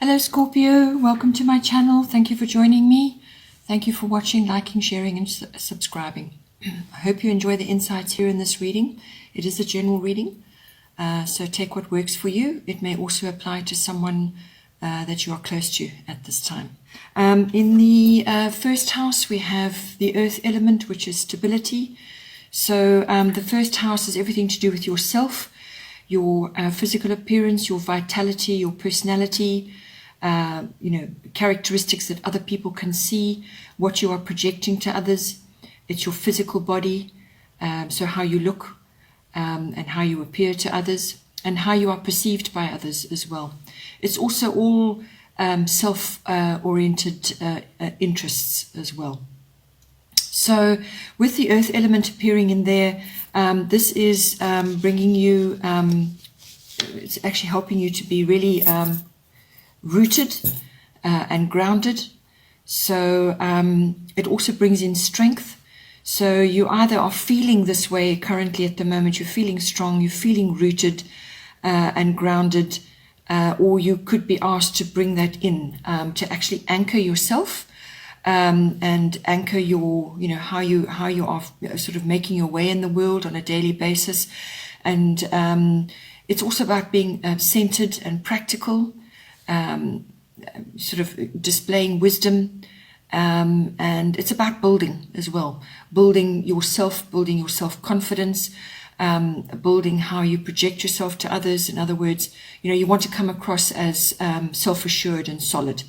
Hello Scorpio, welcome to my channel. Thank you for joining me. Thank you for watching, liking, sharing and subscribing. I hope you enjoy the insights here in this reading. It is a general reading, so take what works for you. It may also apply to someone that you are close to at this time. In the first house we have the earth element, which is stability. So the first house is everything to do with yourself, your physical appearance, your vitality, your personality, characteristics that other people can see, what you are projecting to others. It's your physical body, so how you look and how you appear to others and how you are perceived by others as well. It's also all self-oriented interests as well. So with the earth element appearing in there, this is bringing you, it's actually helping you to be really rooted and grounded. So it also brings in strength. So you either are feeling this way currently at the moment, you're feeling strong, you're feeling rooted and grounded, or you could be asked to bring that in, to actually anchor yourself and anchor your, how you are sort of making your way in the world on a daily basis. And it's also about being centered and practical, sort of displaying wisdom, and it's about building as well, building your self-confidence, building how you project yourself to others. In other words, you want to come across as self-assured and solid,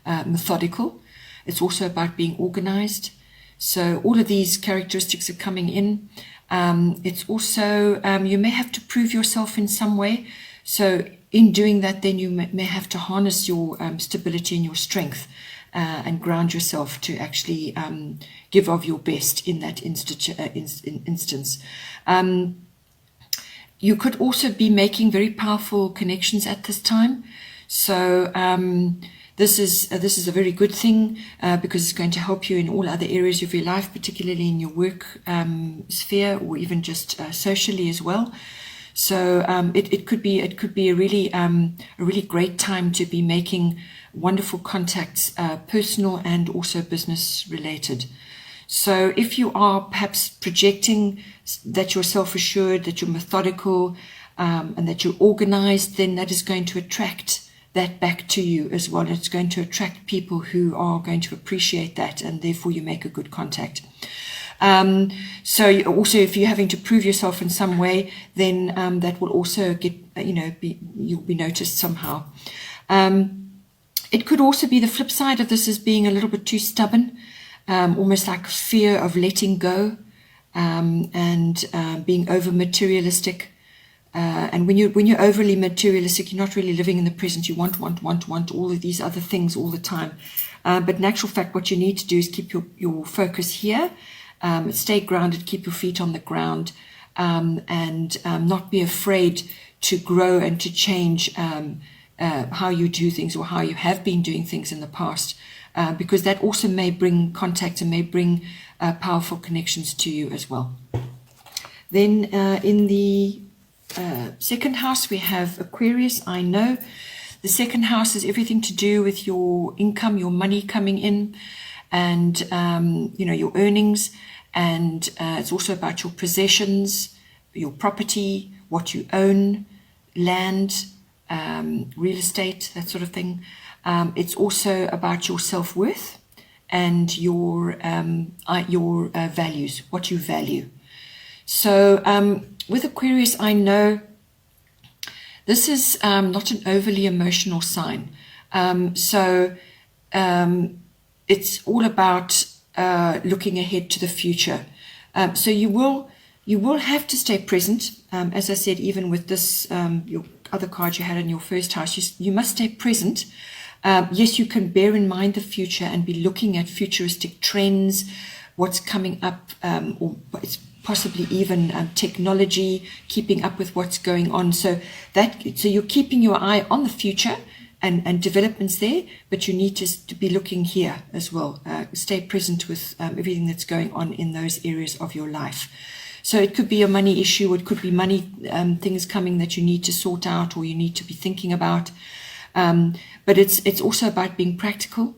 methodical. It's also about being organized. So all of these characteristics are coming in. It's also, you may have to prove yourself in some way. So in doing that, then you may have to harness your stability and your strength and ground yourself to actually give of your best in that instance. You could also be making very powerful connections at this time. So this is a very good thing because it's going to help you in all other areas of your life, particularly in your work sphere or even just socially as well. So it could be a really great time to be making wonderful contacts, personal and also business related. So if you are perhaps projecting that you're self-assured, that you're methodical, and that you're organized, then that is going to attract that back to you as well. It's going to attract people who are going to appreciate that, and therefore you make a good contact. So also if you're having to prove yourself in some way, then that will also get, you'll be noticed somehow. It could also be the flip side of this as being a little bit too stubborn, almost like fear of letting go, and being over materialistic. And when you're overly materialistic, you're not really living in the present. You want all of these other things all the time. But in actual fact, what you need to do is keep your focus here, stay grounded, keep your feet on the ground, and not be afraid to grow and to change how you do things or how you have been doing things in the past, because that also may bring contact and may bring powerful connections to you as well. Then in the second house we have Aquarius. I know the second house is everything to do with your income, your money coming in, and your earnings, and it's also about your possessions, your property, what you own, land, real estate, that sort of thing. It's also about your self-worth and your values, what you value. So with Aquarius, I know this is not an overly emotional sign. So it's all about looking ahead to the future. So you will have to stay present. As I said, even with this, your other card you had in your first house, you must stay present. Yes, you can bear in mind the future and be looking at futuristic trends, what's coming up, or it's possibly even technology, keeping up with what's going on. So you're keeping your eye on the future and developments there, but you need to be looking here as well. Stay present with everything that's going on in those areas of your life. So it could be a money issue, it could be money things coming that you need to sort out or you need to be thinking about. But it's also about being practical.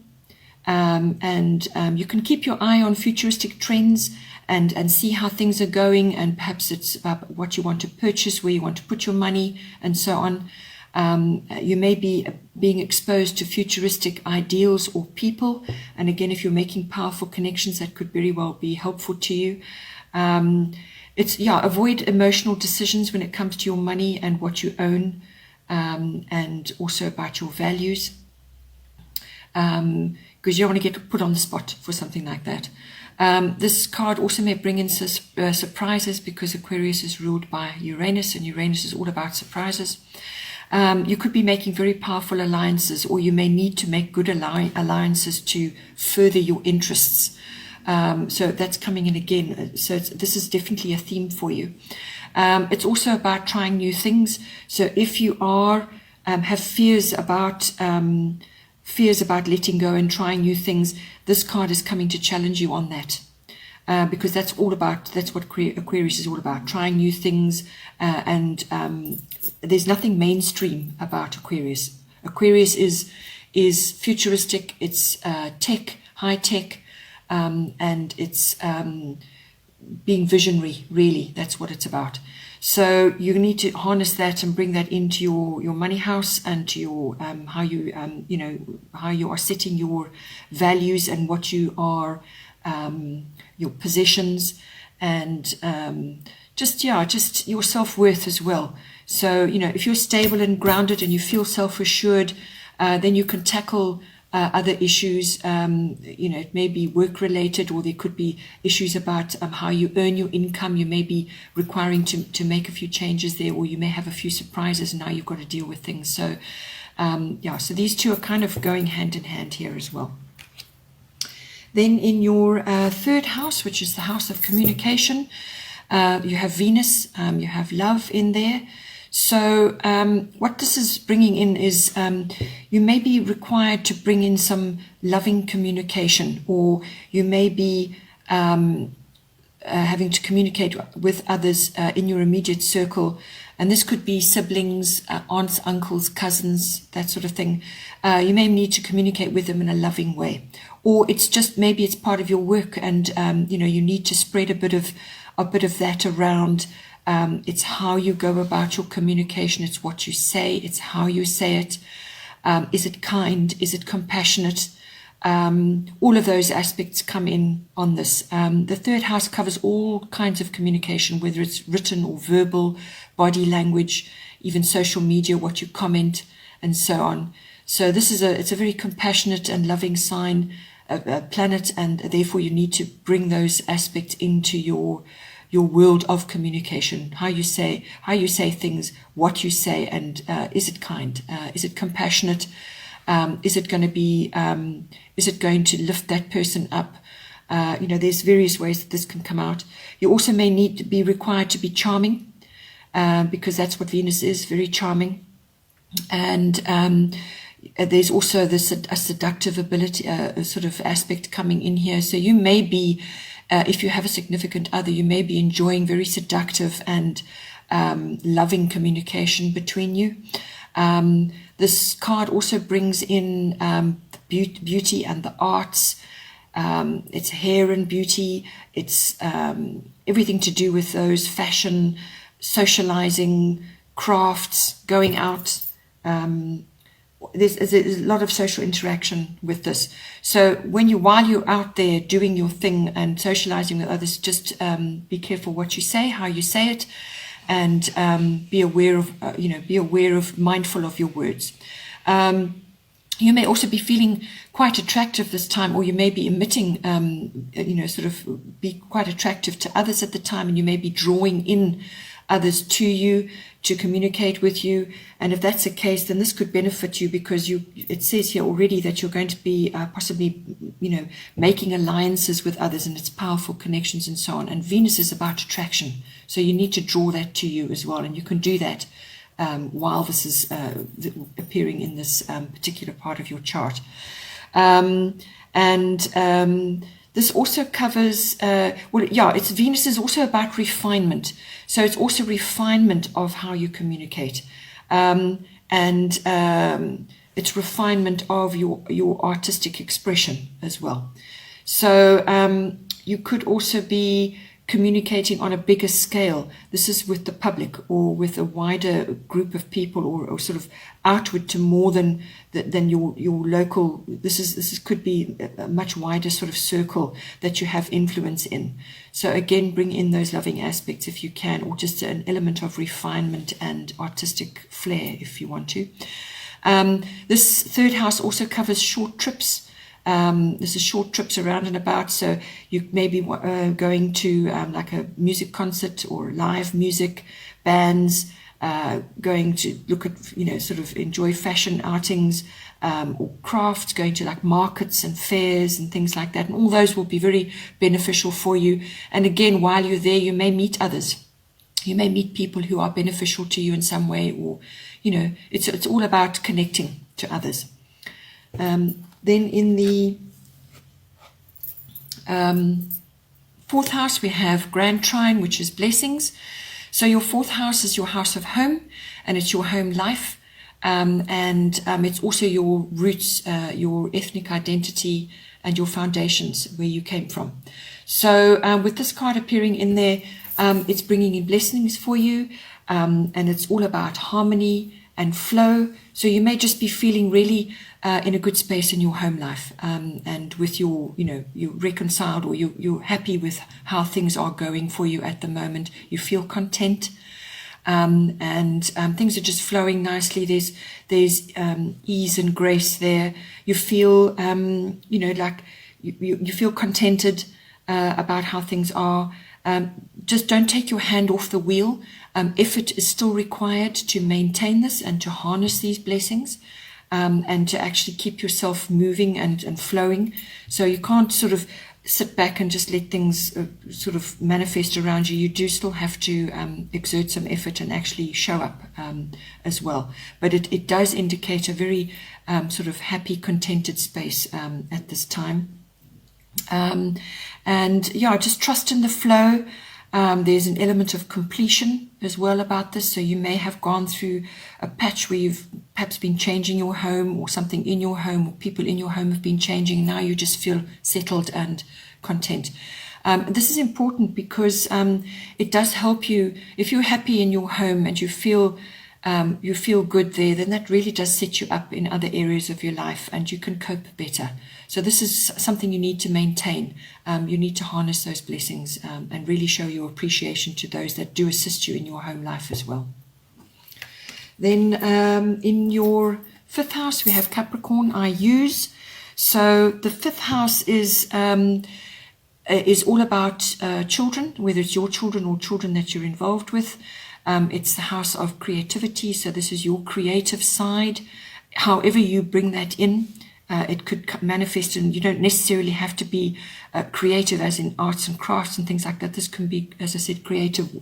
And you can keep your eye on futuristic trends and see how things are going, and perhaps it's about what you want to purchase, where you want to put your money, and so on. You may be being exposed to futuristic ideals or people, and again, if you're making powerful connections, that could very well be helpful to you. Avoid emotional decisions when it comes to your money and what you own, and also about your values, because you don't want to get put on the spot for something like that. This card also may bring in surprises, because Aquarius is ruled by Uranus, and Uranus is all about surprises. You could be making very powerful alliances, or you may need to make good alliances to further your interests. So that's coming in again. So this is definitely a theme for you. It's also about trying new things. So if you are have fears about letting go and trying new things, this card is coming to challenge you on that. Because that's what Aquarius is all about, trying new things, and there's nothing mainstream about Aquarius. Aquarius is futuristic, it's tech, high tech, and it's being visionary, really. That's what it's about. So you need to harness that and bring that into your money house, and to your how you are setting your values and what you are, your possessions, and just your self-worth as well. So if you're stable and grounded and you feel self-assured, then you can tackle other issues. It may be work-related, or there could be issues about how you earn your income. You may be requiring to make a few changes there, or you may have a few surprises, and now you've got to deal with things. So, so these two are kind of going hand in hand here as well. Then in your third house, which is the house of communication, you have Venus, you have love in there. So what this is bringing in is you may be required to bring in some loving communication, or you may be having to communicate with others in your immediate circle. And this could be siblings, aunts, uncles, cousins, that sort of thing. You may need to communicate with them in a loving way. Or it's just, maybe it's part of your work, and you need to spread a bit of that around. It's how you go about your communication. It's what you say. It's how you say it. Is it kind? Is it compassionate? All of those aspects come in on this. The third house covers all kinds of communication, whether it's written or verbal, body language, even social media, what you comment, and so on. So this is it's a very compassionate and loving sign, planet, and therefore you need to bring those aspects into your world of communication, how you say things, what you say, and is it kind? Is it compassionate? Is it going to lift that person up? There's various ways that this can come out. You also may need to be required to be charming, because that's what Venus is, very charming. And there's also a seductive ability, sort of aspect coming in here. So you may be, if you have a significant other, you may be enjoying very seductive and loving communication between you. This card also brings in beauty and the arts. It's hair and beauty. It's everything to do with those, fashion, socializing, crafts, going out. There's a lot of social interaction with this. So while you're out there doing your thing and socializing with others, just be careful what you say, how you say it, and be aware of, mindful of your words. You may also be feeling quite attractive this time, or you may be emitting, sort of be quite attractive to others at the time, and you may be drawing in others to you to communicate with you. And if that's the case, then this could benefit you, because it says here already that you're going to be possibly, making alliances with others, and it's powerful connections and so on. And Venus is about attraction, so you need to draw that to you as well, and you can do that while this is appearing in this particular part of your chart. This also covers, Venus is also about refinement. So it's also refinement of how you communicate. it's refinement of your artistic expression as well. So you could also be communicating on a bigger scale. This is with the public or with a wider group of people, or sort of outward to more than your local. This could be a much wider sort of circle that you have influence in. So again, bring in those loving aspects if you can, or just an element of refinement and artistic flair if you want to. This third house also covers short trips. This is short trips around and about, so you may be going to like a music concert or live music, bands, going to look at, sort of enjoy fashion outings, or crafts, going to like markets and fairs and things like that. And all those will be very beneficial for you. And again, while you're there, you may meet others. You may meet people who are beneficial to you in some way, or, it's all about connecting to others. Then in the fourth house, we have Grand Trine, which is blessings. So your fourth house is your house of home, and it's your home life. And it's also your roots, your ethnic identity, and your foundations, where you came from. So with this card appearing in there, it's bringing in blessings for you, and it's all about harmony and flow. So you may just be feeling really in a good space in your home life, and with you're reconciled, or you're happy with how things are going for you at the moment. You feel content, and things are just flowing nicely. There's ease and grace there. You feel like you feel contented about how things are. Just don't take your hand off the wheel. Effort is still required to maintain this and to harness these blessings, and to actually keep yourself moving and flowing. So you can't sort of sit back and just let things sort of manifest around you. You do still have to exert some effort and actually show up as well. But it does indicate a very sort of happy, contented space at this time. And yeah, just trust in the flow. There's an element of completion as well about this. So you may have gone through a patch where you've perhaps been changing your home, or something in your home, or people in your home have been changing. Now you just feel settled and content. This is important because it does help you. If you're happy in your home and you feel good there, then that really does set you up in other areas of your life, and you can cope better. So this is something you need to maintain. You need to harness those blessings and really show your appreciation to those that do assist you in your home life as well. Then in your fifth house, we have Capricorn, I use. So the fifth house is all about children, whether it's your children or children that you're involved with. It's the house of creativity. So this is your creative side. However you bring that in, it could manifest, and you don't necessarily have to be creative as in arts and crafts and things like that. This can be, as I said, creative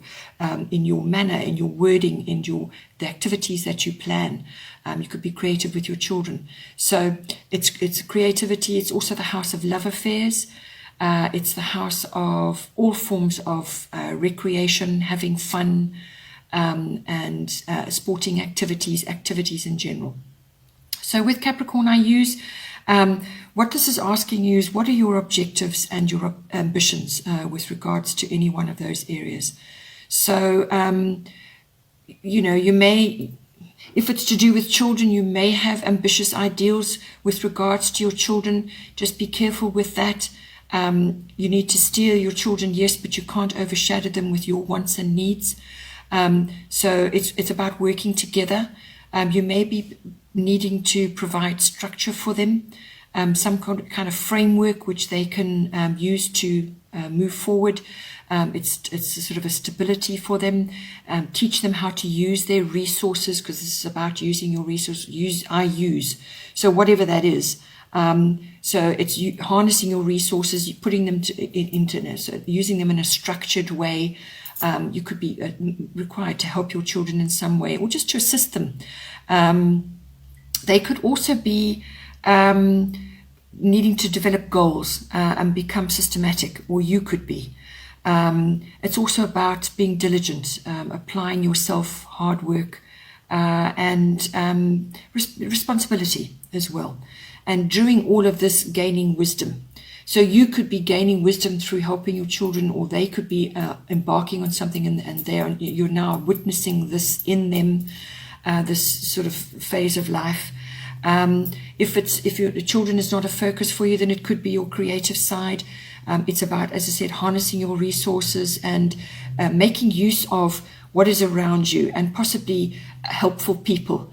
in your manner, in your wording, in the activities that you plan. You could be creative with your children. So it's creativity. It's also the house of love affairs. It's the house of all forms of recreation, having fun, and sporting activities in general. So with Capricorn, I use what this is asking you is, what are your objectives and your ambitions with regards to any one of those areas. So, you may, if it's to do with children, you may have ambitious ideals with regards to your children. Just be careful with that. You need to steer your children, yes, but you can't overshadow them with your wants and needs. So it's about working together. You may be needing to provide structure for them, some kind of framework which they can use to move forward. It's a sort of a stability for them. Teach them how to use their resources, because this is about using your resources. I use. So whatever that is. So it's harnessing your resources, putting them using them in a structured way. You could be required to help your children in some way, or just to assist them. They could also be needing to develop goals and become systematic, or you could be. It's also about being diligent, applying yourself, hard work, and responsibility as well. And during all of this, gaining wisdom. So you could be gaining wisdom through helping your children, or they could be embarking on something, and you're now witnessing this in them, this sort of phase of life. If your children is not a focus for you, then it could be your creative side. It's about, as I said, harnessing your resources and making use of what is around you, and possibly helpful people.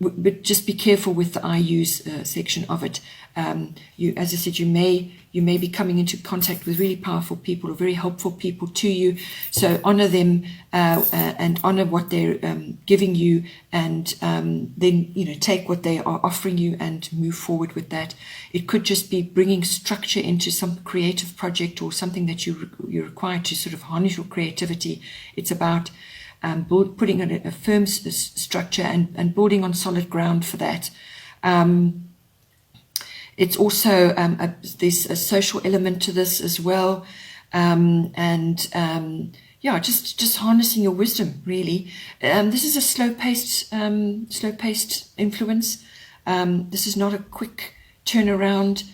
But just be careful with the I use section of it. As I said, you may be coming into contact with really powerful people or very helpful people to you. So honor them and honor what they're giving you, and then take what they are offering you and move forward with that. It could just be bringing structure into some creative project or something that you're required to sort of harness your creativity. It's about putting in a firm structure and building on solid ground for that. It's also there's a social element to this as well, just harnessing your wisdom, really. This is a slow-paced influence. This is not a quick turnaround.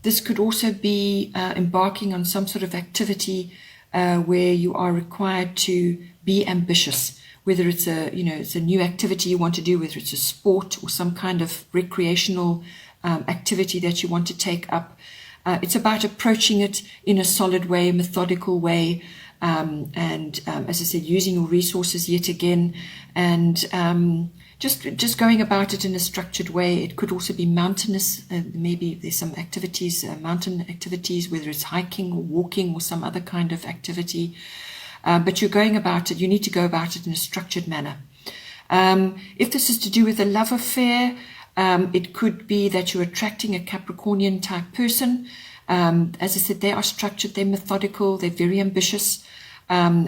This could also be embarking on some sort of activity where you are required to be ambitious, whether it's it's a new activity you want to do, whether it's a sport or some kind of recreational activity that you want to take up. It's about approaching it in a solid way, methodical way, and as I said, using your resources yet again, and just going about it in a structured way. It could also be mountainous. Maybe there's some activities, mountain activities, whether it's hiking or walking or some other kind of activity. But you're going about it, you need to go about it in a structured manner. If this is to do with a love affair, it could be that you're attracting a Capricornian type person. As I said, they are structured, they're methodical, they're very ambitious, their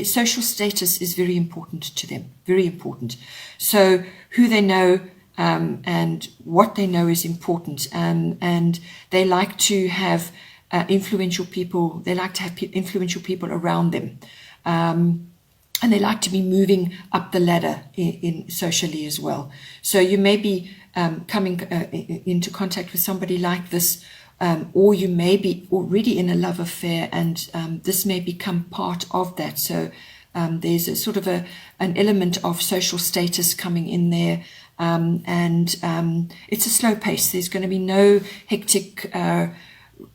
social status is very important to them, very important. So who they know and what they know is important, and they like to have influential people. They like to have influential people around them. And they like to be moving up the ladder in socially as well. So you may be coming into contact with somebody like this, or you may be already in a love affair, and this may become part of that. So there's a sort of an element of social status coming in there, and it's a slow pace. There's going to be no hectic,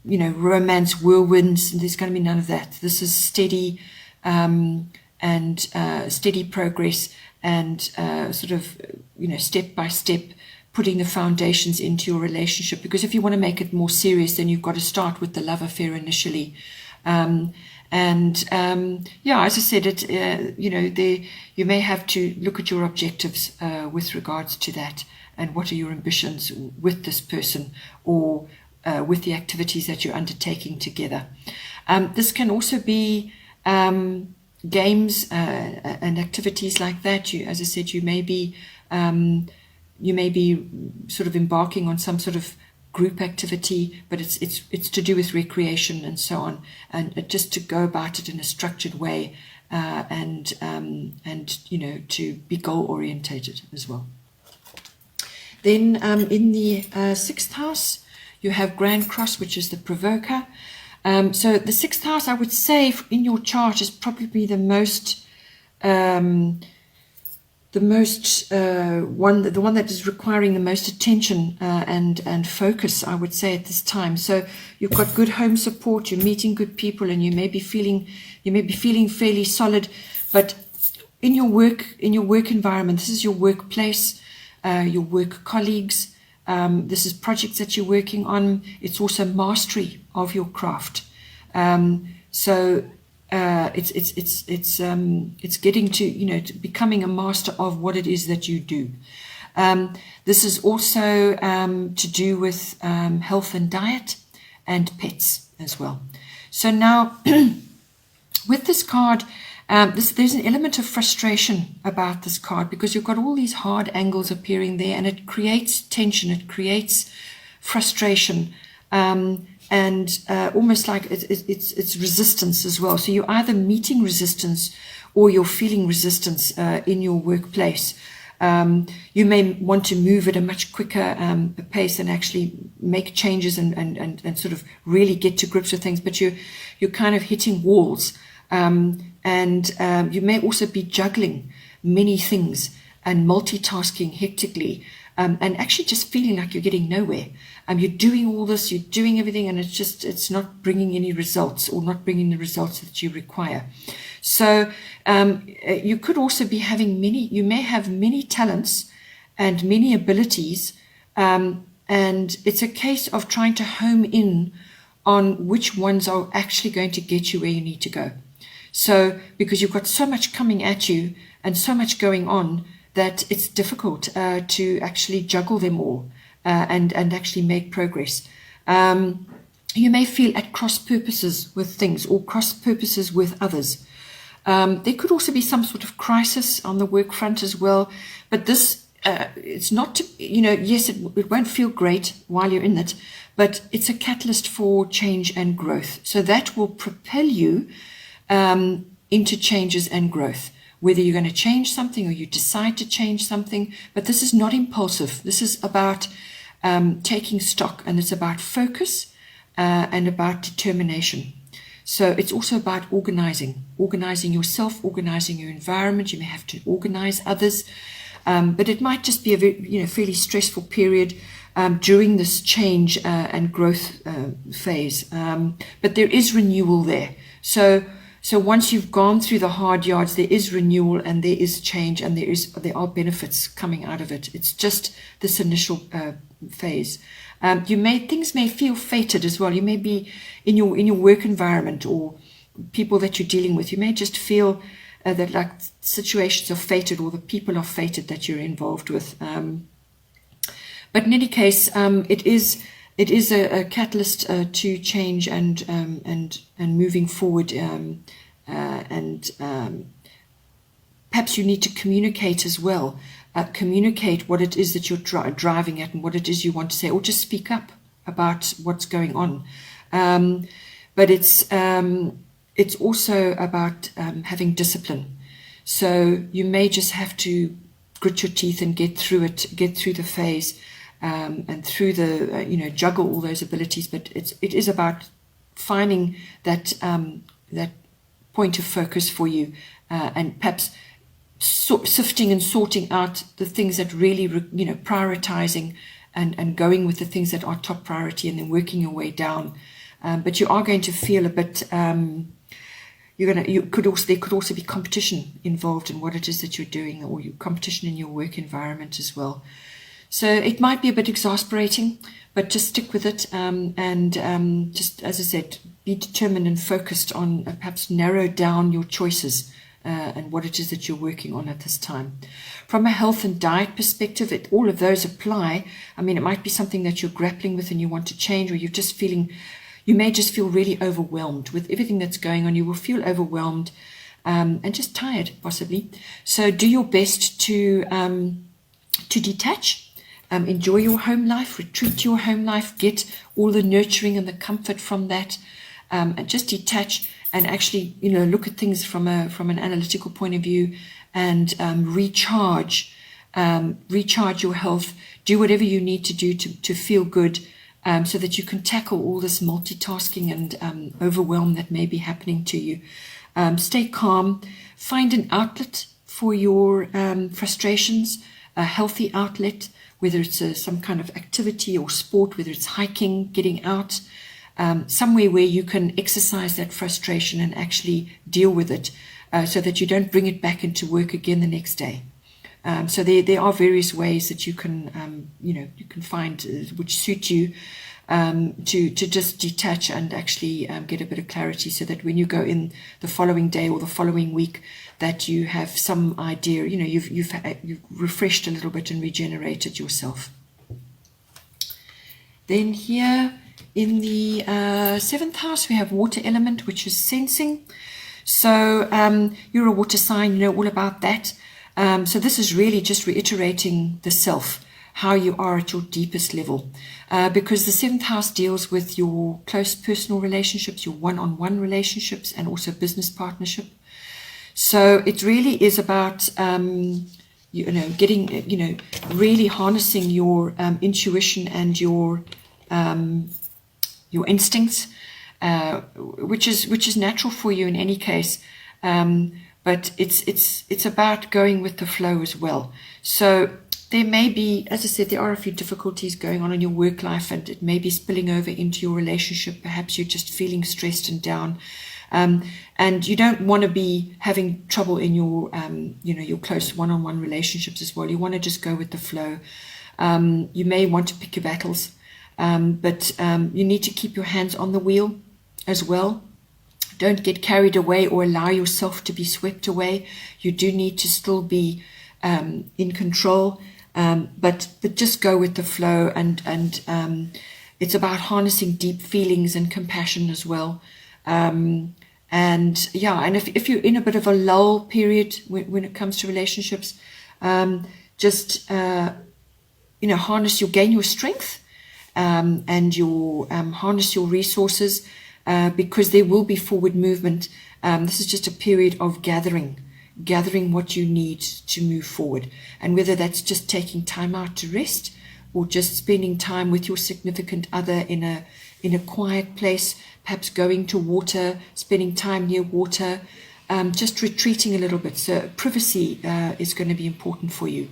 romance whirlwinds. There's going to be none of that. This is steady. And steady progress, and step by step putting the foundations into your relationship. Because if you want to make it more serious, then you've got to start with the love affair initially. As I said, you may have to look at your objectives with regards to that, and what are your ambitions with this person, or with the activities that you're undertaking together. This can also be games and activities like that. As I said, you may be sort of embarking on some sort of group activity, but it's to do with recreation and so on, and just to go about it in a structured way, and to be goal orientated as well. Then in the 6th house, you have Grand Cross, which is the provoker. So the 6th house, I would say, in your chart is probably the one that is requiring the most attention and focus, I would say, at this time. So you've got good home support, you're meeting good people, and you may be feeling fairly solid. But in your work environment, this is your workplace, your work colleagues. This is projects that you're working on. It's also mastery of your craft. It's getting to becoming a master of what it is that you do. This is also to do with health and diet and pets as well. So now with this card, there's an element of frustration about this card, because you've got all these hard angles appearing there, and it creates tension, it creates frustration, and and almost like it's resistance as well. So you're either meeting resistance or you're feeling resistance in your workplace. You may want to move at a much quicker pace and actually make changes and sort of really get to grips with things, but you're kind of hitting walls. And you may also be juggling many things and multitasking hectically, and actually just feeling like you're getting nowhere. You're doing all this, you're doing everything, and it's not bringing any results, or not bringing the results that you require. So you could also be having you may have many talents and many abilities, and it's a case of trying to home in on which ones are actually going to get you where you need to go. So because you've got so much coming at you and so much going on, that it's difficult to actually juggle them all and actually make progress. You may feel at cross purposes with things, or cross purposes with others. There could also be some sort of crisis on the work front as well, but this, it's not to, yes, it won't feel great while you're in it, but it's a catalyst for change and growth. So that will propel you into changes and growth, whether you're going to change something or you decide to change something. But this is not impulsive. This is about taking stock, and it's about focus and about determination. So it's also about organizing yourself, organizing your environment. You may have to organize others, but it might just be a very, fairly stressful period during this change and growth phase. But there is renewal there. So once you've gone through the hard yards, there is renewal and there is change, and there are benefits coming out of it. It's just this initial phase. Things may feel fated as well. You may be in your work environment or people that you're dealing with. You may just feel that like situations are fated, or the people are fated that you're involved with. But in any case, it is a catalyst to change and moving forward. Perhaps you need to communicate as well. Communicate what it is that you're driving at and what it is you want to say, or just speak up about what's going on. But it's also about having discipline. So you may just have to grit your teeth and get through it, get through the phase, and through the juggle all those abilities. But it is about finding that point of focus for you, and perhaps sifting and sorting out the things that really, prioritizing and going with the things that are top priority, and then working your way down. But you are going to feel a bit, there could also be competition involved in what it is that you're doing, or competition in your work environment as well. So it might be a bit exasperating, but just stick with it, and just, as I said, be determined and focused on perhaps narrow down your choices and what it is that you're working on at this time. From a health and diet perspective, all of those apply. I mean, it might be something that you're grappling with and you want to change, or you may just feel really overwhelmed with everything that's going on. You will feel overwhelmed and just tired, possibly. So do your best to detach. Enjoy your home life, retreat to your home life, get all the nurturing and the comfort from that, and just detach and actually, look at things from an analytical point of view, and recharge your health. Do whatever you need to do to feel good, so that you can tackle all this multitasking and overwhelm that may be happening to you. Stay calm. Find an outlet for your frustrations, a healthy outlet, whether it's some kind of activity or sport, whether it's hiking, getting out, somewhere where you can exercise that frustration and actually deal with it, so that you don't bring it back into work again the next day. So there are various ways that you can find which suit you, to just detach and actually get a bit of clarity, so that when you go in the following day or the following week, that you have some idea, you've refreshed a little bit and regenerated yourself. Then here in the 7th house, we have water element, which is sensing. So you're a water sign, you know all about that. So this is really just reiterating the self. how you are at your deepest level. Because the 7th house deals with your close personal relationships, your one-on-one relationships, and also business partnership. So it really is about, getting, really harnessing your intuition and your instincts, which is natural for you in any case. But it's about going with the flow as well. So there may be, as I said, there are a few difficulties going on in your work life, and it may be spilling over into your relationship. Perhaps you're just feeling stressed and down. And you don't want to be having trouble in your, your close one-on-one relationships as well. You want to just go with the flow. You may want to pick your battles, but you need to keep your hands on the wheel as well. Don't get carried away or allow yourself to be swept away. You do need to still be in control, but just go with the flow. And it's about harnessing deep feelings and compassion as well. And if you're in a bit of a lull period when it comes to relationships, just gain your strength, and your harness your resources, because there will be forward movement. This is just a period of gathering what you need to move forward, and whether that's just taking time out to rest, or just spending time with your significant other in a quiet place, perhaps going to water, spending time near water, just retreating a little bit. So privacy is going to be important for you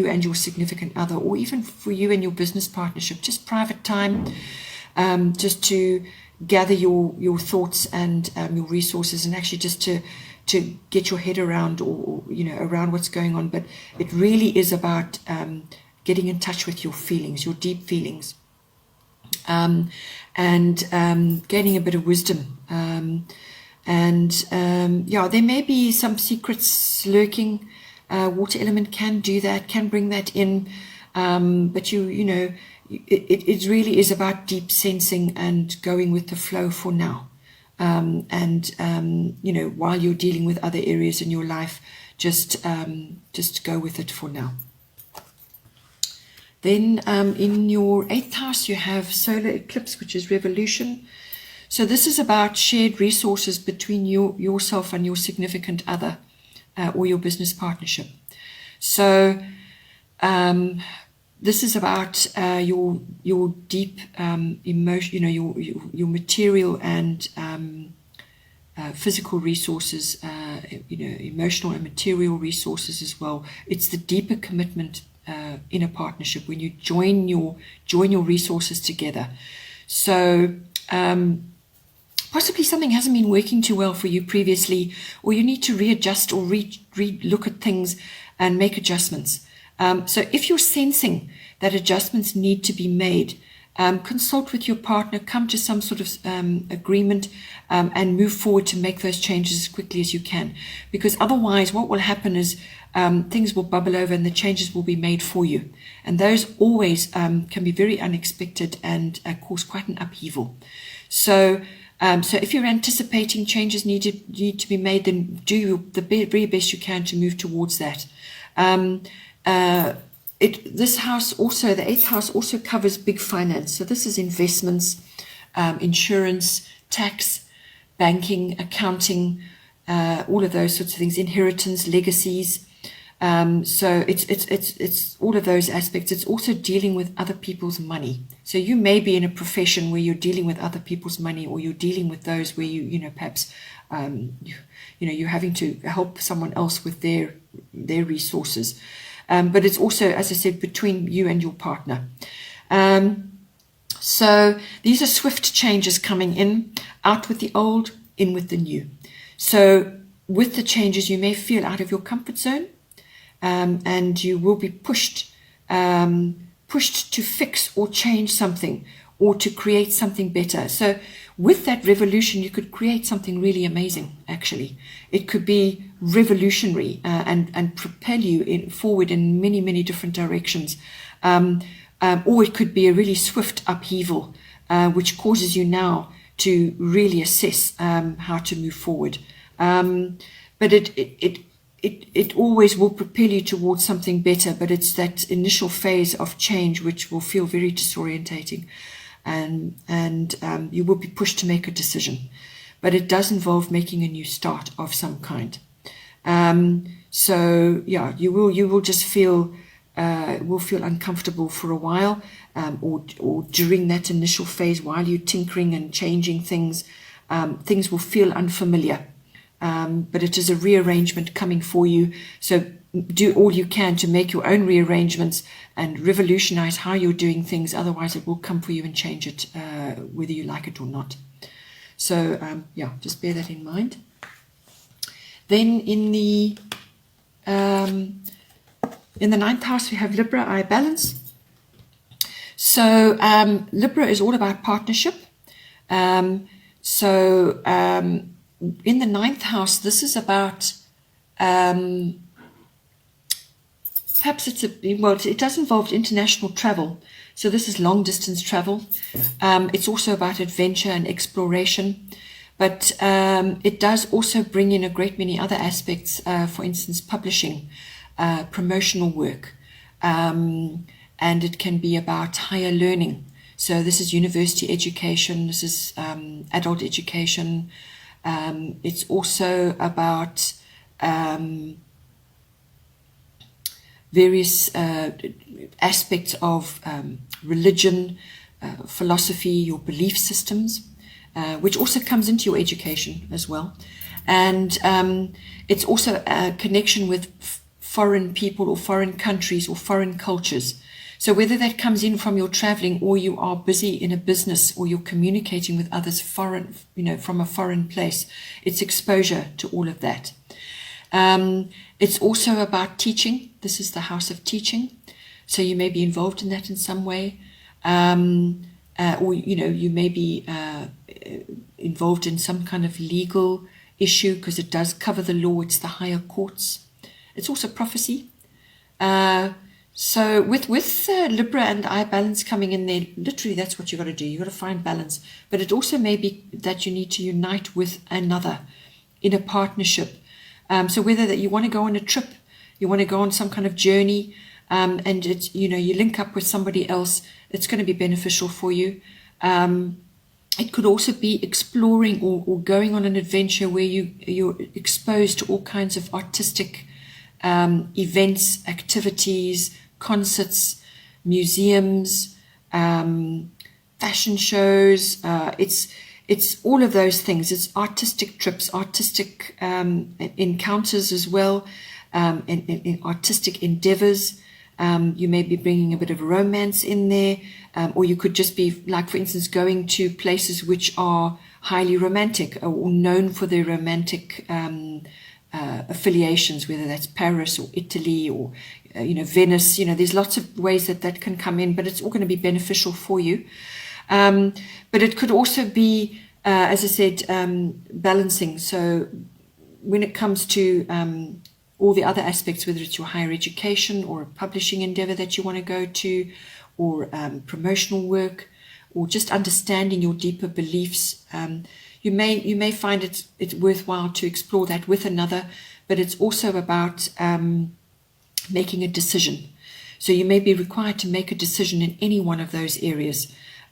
and your significant other, or even for you and your business partnership. Just private time, just to gather your thoughts and your resources, and actually just to get your head around, or around what's going on. But it really is about getting in touch with your feelings, your deep feelings, and gaining a bit of wisdom. There may be some secrets lurking. Water element can do that, can bring that in, but it really is about deep sensing and going with the flow for now. While you're dealing with other areas in your life, just go with it for now. Then in your 8th house, you have solar eclipse, which is revolution. So this is about shared resources between yourself and your significant other, or your business partnership. So this is about your deep emotion, your material and physical resources, emotional and material resources as well. It's the deeper commitment in a partnership when you join your resources together. So possibly something hasn't been working too well for you previously, or you need to readjust or look at things and make adjustments. So if you're sensing that adjustments need to be made, consult with your partner, come to some sort of agreement, and move forward to make those changes as quickly as you can. Because otherwise what will happen is things will bubble over and the changes will be made for you. And those always can be very unexpected and cause quite an upheaval. So if you're anticipating changes need to be made, then do the very best you can to move towards that. This house also, the 8th house, also covers big finance. So this is investments, insurance, tax, banking, accounting, all of those sorts of things, inheritance, legacies. So it's all of those aspects. It's also dealing with other people's money. So you may be in a profession where you're dealing with other people's money, or you're dealing with those where perhaps you're having to help someone else with their resources. But it's also, as I said, between you and your partner. So these are swift changes coming in, out with the old, in with the new. So with the changes, you may feel out of your comfort zone, and you will be pushed to fix or change something, or to create something better. So with that revolution, you could create something really amazing, actually. It could be revolutionary and propel you forward in many, many different directions. Or it could be a really swift upheaval, which causes you now to really assess how to move forward. But it always will propel you towards something better, but it's that initial phase of change which will feel very disorientating, and you will be pushed to make a decision. But it does involve making a new start of some kind. So yeah, you will just feel uncomfortable for a while, or during that initial phase while you're tinkering and changing things. Things will feel unfamiliar, but it is a rearrangement coming for you. So do all you can to make your own rearrangements and revolutionize how you're doing things. Otherwise, it will come for you and change it, whether you like it or not. So yeah, just bear that in mind. Then in the 9th house, we have Libra, I balance. So Libra is all about partnership. So in the 9th house, this is about, perhaps it does involve international travel. So this is long distance travel. It's also about adventure and exploration. But it does also bring in a great many other aspects, for instance, publishing, promotional work, and it can be about higher learning. So this is university education, this is adult education. It's also about various aspects of religion, philosophy, your belief systems, which also comes into your education as well. And it's also a connection with foreign people or foreign countries or foreign cultures. So whether that comes in from your traveling, or you are busy in a business, or you're communicating with others foreign, from a foreign place, it's exposure to all of that. It's also about teaching. This is the house of teaching. So you may be involved in that in some way. Or, you may be involved in some kind of legal issue, because it does cover the law. It's the higher courts. It's also prophecy. So with Libra and I balance coming in there, literally that's what you've got to do. You've got to find balance. But it also may be that you need to unite with another in a partnership. So whether that you want to go on a trip, you want to go on some kind of journey, and it's, you link up with somebody else, it's going to be beneficial for you. It could also be exploring or going on an adventure where you're exposed to all kinds of artistic events, activities, concerts, museums, fashion shows. It's all of those things. It's artistic trips, artistic encounters as well, in artistic endeavors. You may be bringing a bit of romance in there, or you could just be, like, for instance, going to places which are highly romantic or known for their romantic affiliations, whether that's Paris or Italy or Venice. There's lots of ways that can come in, but it's all going to be beneficial for you. But it could also be, as I said, balancing. So when it comes to all the other aspects, whether it's your higher education or a publishing endeavor that you want to go to, or promotional work, or just understanding your deeper beliefs, you may find it's worthwhile to explore that with another. But it's also about making a decision. So you may be required to make a decision in any one of those areas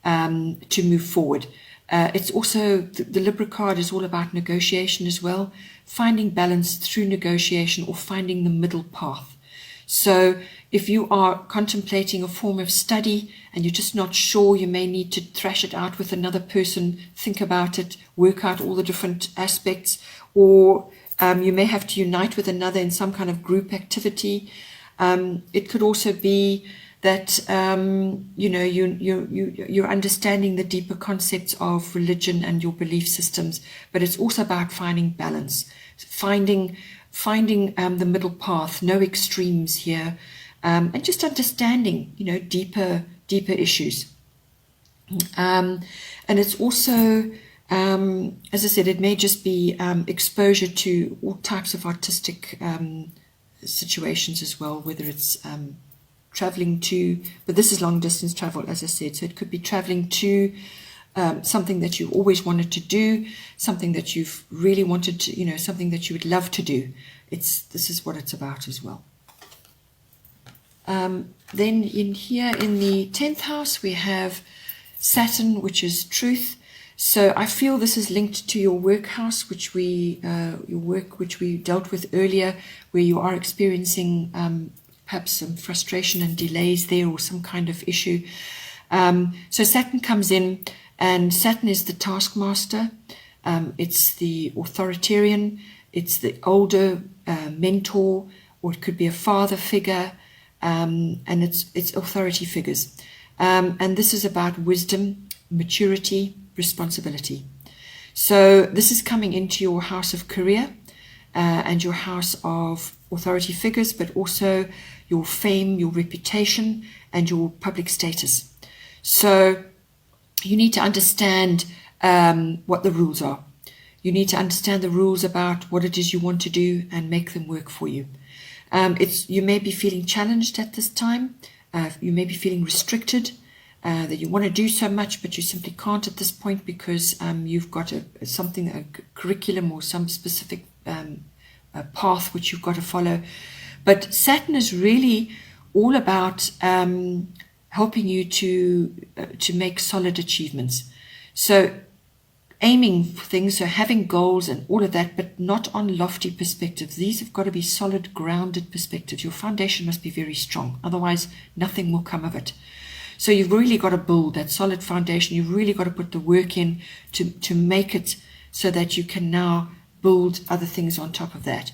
to move forward. It's also, the Libra card is all about negotiation as well, finding balance through negotiation, or finding the middle path. So if you are contemplating a form of study and you're just not sure, you may need to thrash it out with another person, think about it, work out all the different aspects, or you may have to unite with another in some kind of group activity. It could also be that you're understanding the deeper concepts of religion and your belief systems, but it's also about finding balance, finding the middle path, no extremes here, and just understanding deeper issues. And it's also, as I said, it may just be exposure to all types of artistic situations as well, whether it's traveling to, but this is long distance travel, as I said, so it could be traveling to something that you always wanted to do, something that you've really wanted to, something that you would love to do. This is what it's about as well. Then in here in the 10th house, we have Saturn, which is truth. So I feel this is linked to your work house, which we dealt with earlier, where you are experiencing perhaps some frustration and delays there, or some kind of issue. So Saturn comes in, and Saturn is the taskmaster. It's the authoritarian. It's the older mentor, or it could be a father figure, and it's authority figures. And this is about wisdom, maturity, responsibility. So this is coming into your house of career and your house of authority figures, but also your fame, your reputation, and your public status. So you need to understand what the rules are. You need to understand the rules about what it is you want to do and make them work for you. You may be feeling challenged at this time. You may be feeling restricted, that you want to do so much, but you simply can't at this point because you've got a curriculum or some specific path which you've got to follow. But Saturn is really all about helping you to make solid achievements. So aiming for things, so having goals and all of that, but not on lofty perspectives. These have got to be solid, grounded perspectives. Your foundation must be very strong. Otherwise, nothing will come of it. So you've really got to build that solid foundation. You've really got to put the work in to make it so that you can now build other things on top of that.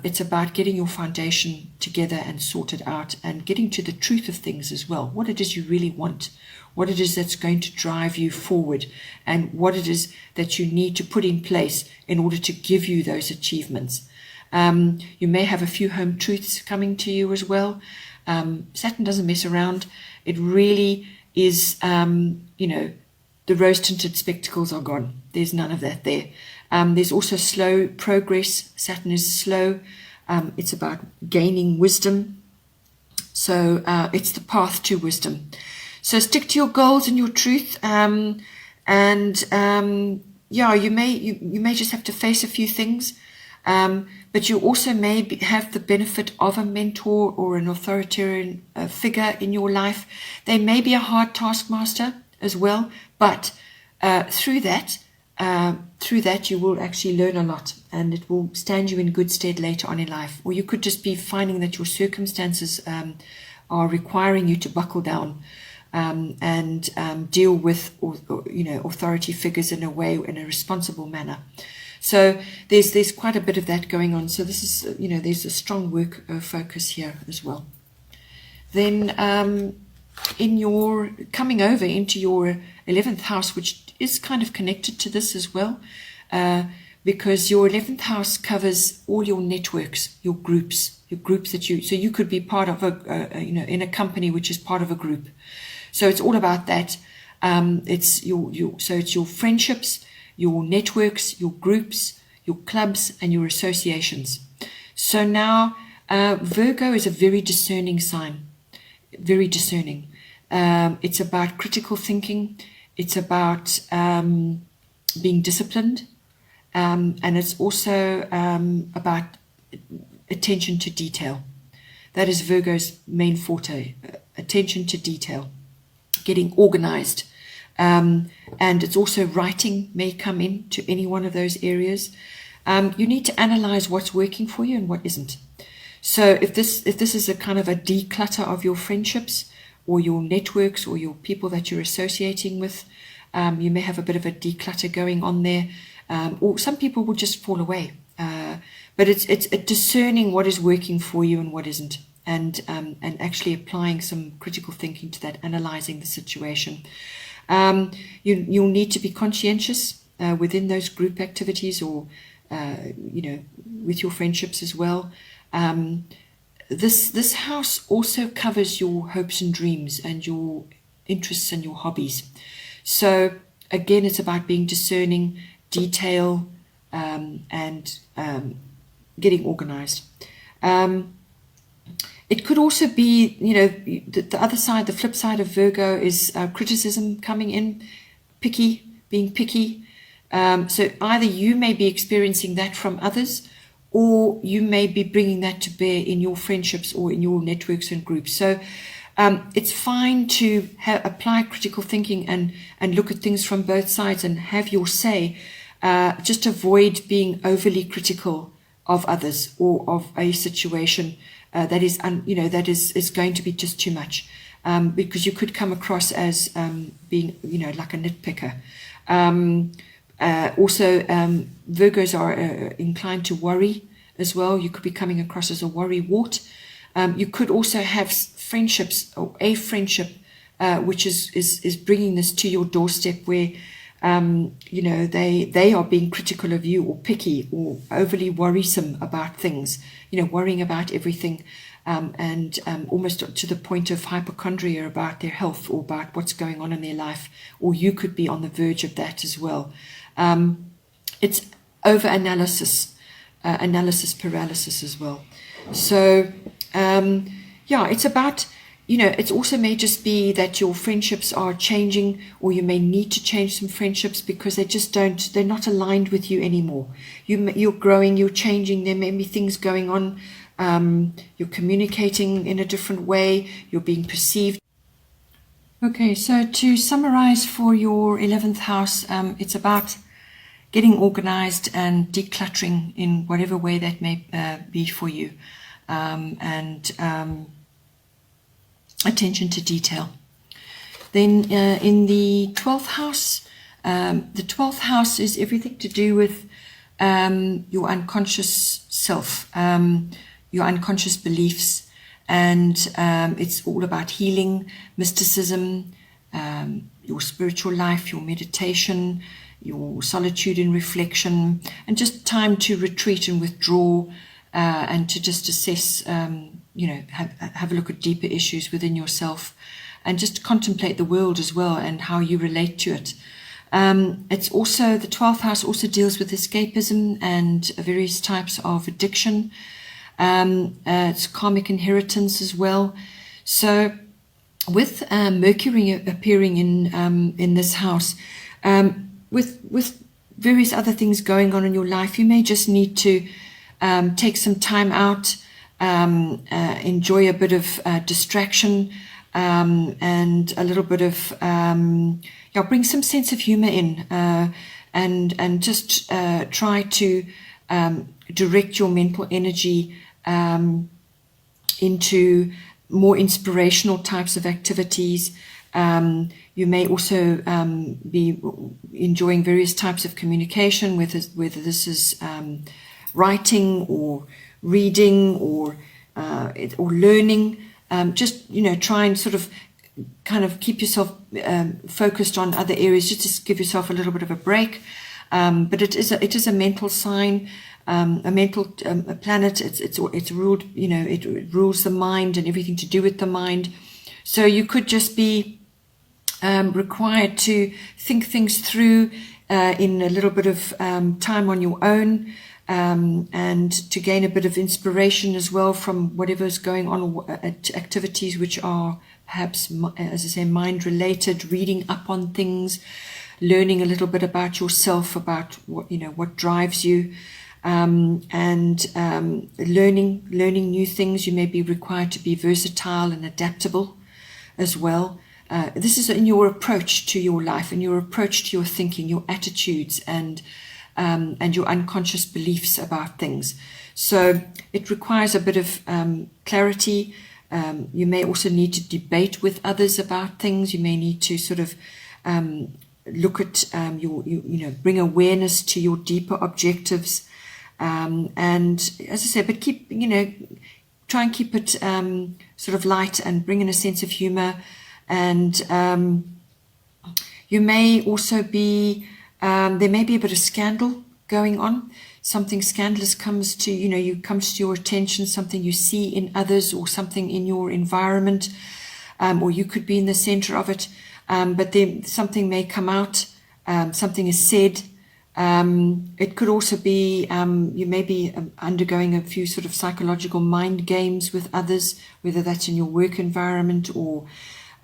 It's about getting your foundation together and sorted out, and getting to the truth of things as well. What it is you really want, what it is that's going to drive you forward, and what it is that you need to put in place in order to give you those achievements. You may have a few home truths coming to you as well. Saturn doesn't mess around. It really is, the rose-tinted spectacles are gone. There's none of that there. There's also slow progress. Saturn is slow. It's about gaining wisdom. So it's the path to wisdom. So stick to your goals and your truth. You may just have to face a few things. But you also may have the benefit of a mentor or an authoritarian figure in your life. They may be a hard taskmaster as well, but through that you will actually learn a lot, and it will stand you in good stead later on in life. Or you could just be finding that your circumstances are requiring you to buckle down and deal with authority figures in a responsible manner. So there's quite a bit of that going on. So this is, there's a strong work focus here as well. Then in your coming over into your 11th house, which is kind of connected to this as well, because your 11th house covers all your networks, your groups that so you could be part of in a company which is part of a group. So it's all about that. It's your friendships, your networks, your groups, your clubs, and your associations. So now Virgo is a very discerning sign, very discerning. It's about critical thinking. It's about being disciplined. And it's also about attention to detail. That is Virgo's main forte, attention to detail, getting organized. And it's also writing may come into any one of those areas. You need to analyze what's working for you and what isn't. So if this is a kind of a declutter of your friendships or your networks or your people that you're associating with, you may have a bit of a declutter going on there. Or some people will just fall away. But it's discerning what is working for you and what isn't, and actually applying some critical thinking to that, analyzing the situation. You'll need to be conscientious within those group activities, or with your friendships as well. This house also covers your hopes and dreams and your interests and your hobbies. So again, it's about being discerning, detail, and getting organized. It could also be, the other side, the flip side of Virgo is criticism coming in. being picky. So either you may be experiencing that from others, or you may be bringing that to bear in your friendships or in your networks and groups. So it's fine to apply critical thinking and look at things from both sides and have your say. Just avoid being overly critical of others or of a situation that is going to be just too much, because you could come across as being, like a nitpicker. Also, Virgos are inclined to worry as well. You could be coming across as a worrywart. You could also have friendships, or a friendship which is bringing this to your doorstep, where they are being critical of you, or picky, or overly worrisome about things, worrying about everything, and almost to the point of hypochondria about their health or about what's going on in their life, or you could be on the verge of that as well. It's over-analysis, analysis paralysis as well. So, it's about, it also may just be that your friendships are changing, or you may need to change some friendships because they're not aligned with you anymore. You're growing, you're changing, there may be things going on, you're communicating in a different way, you're being perceived. Okay, so to summarize for your 11th house, it's about getting organized and decluttering in whatever way that may be for you, and attention to detail. Then in the 12th house, the 12th house is everything to do with your unconscious self, your unconscious beliefs, and it's all about healing, mysticism, your spiritual life, your meditation, your solitude and reflection, and just time to retreat and withdraw, and to just assess, have a look at deeper issues within yourself, and just contemplate the world as well and how you relate to it. It's also, the 12th house also deals with escapism and various types of addiction. It's karmic inheritance as well. So with Mercury appearing in this house, with various other things going on in your life, you may just need to take some time out, enjoy a bit of distraction, and a little bit of bring some sense of humor in, and just try to direct your mental energy into more inspirational types of activities. You may also be enjoying various types of communication, whether this is writing or reading or learning. Just try and sort of kind of keep yourself focused on other areas, just to give yourself a little bit of a break. But it is a mental sign, a mental planet. It's ruled, it rules the mind and everything to do with the mind. So you could just be required to think things through in a little bit of time on your own, and to gain a bit of inspiration as well from whatever's going on, activities which are perhaps, as I say, mind related, reading up on things, learning a little bit about yourself, about what drives you, and learning new things. You may be required to be versatile and adaptable as well. This is in your approach to your life and your approach to your thinking, your attitudes, and your unconscious beliefs about things. So it requires a bit of clarity. You may also need to debate with others about things. You may need to sort of look at bring awareness to your deeper objectives. And as I said, but keep, try and keep it sort of light and bring in a sense of humor. And you may also be, there may be a bit of scandal going on. Something scandalous comes to, comes to your attention, something you see in others or something in your environment, or you could be in the center of it. But then something may come out, something is said. It could also be, you may be undergoing a few sort of psychological mind games with others, whether that's in your work environment or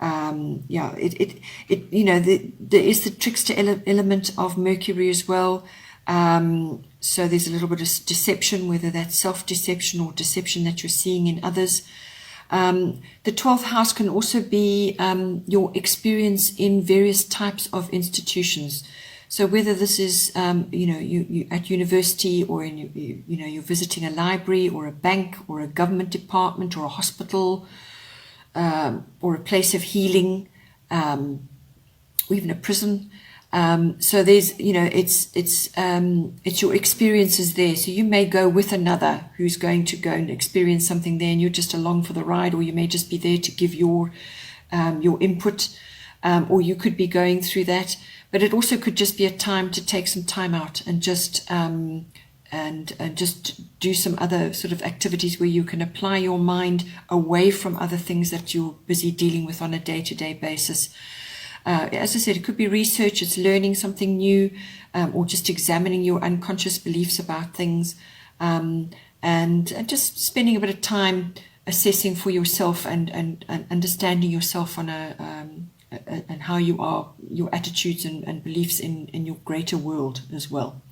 Yeah, you know, there is the trickster element of Mercury as well. So there's a little bit of deception, whether that's self-deception or deception that you're seeing in others. The 12th house can also be your experience in various types of institutions. So whether this is, you know, you at university, or in, you know, you're visiting a library or a bank or a government department or a hospital, or a place of healing, or even a prison. So there's, you know, it's your experiences there. So you may go with another who's going to go and experience something there, and you're just along for the ride, or you may just be there to give your input, or you could be going through that. But it also could just be a time to take some time out and just just do some other sort of activities where you can apply your mind away from other things that you're busy dealing with on a day-to-day basis. As I said, it could be research, it's learning something new, or just examining your unconscious beliefs about things, and just spending a bit of time assessing for yourself and understanding yourself on and how you are, your attitudes and beliefs in your greater world as well.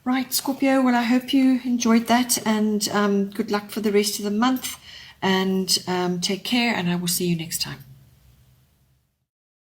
Right, Scorpio, well, I hope you enjoyed that, and good luck for the rest of the month, and take care, and I will see you next time.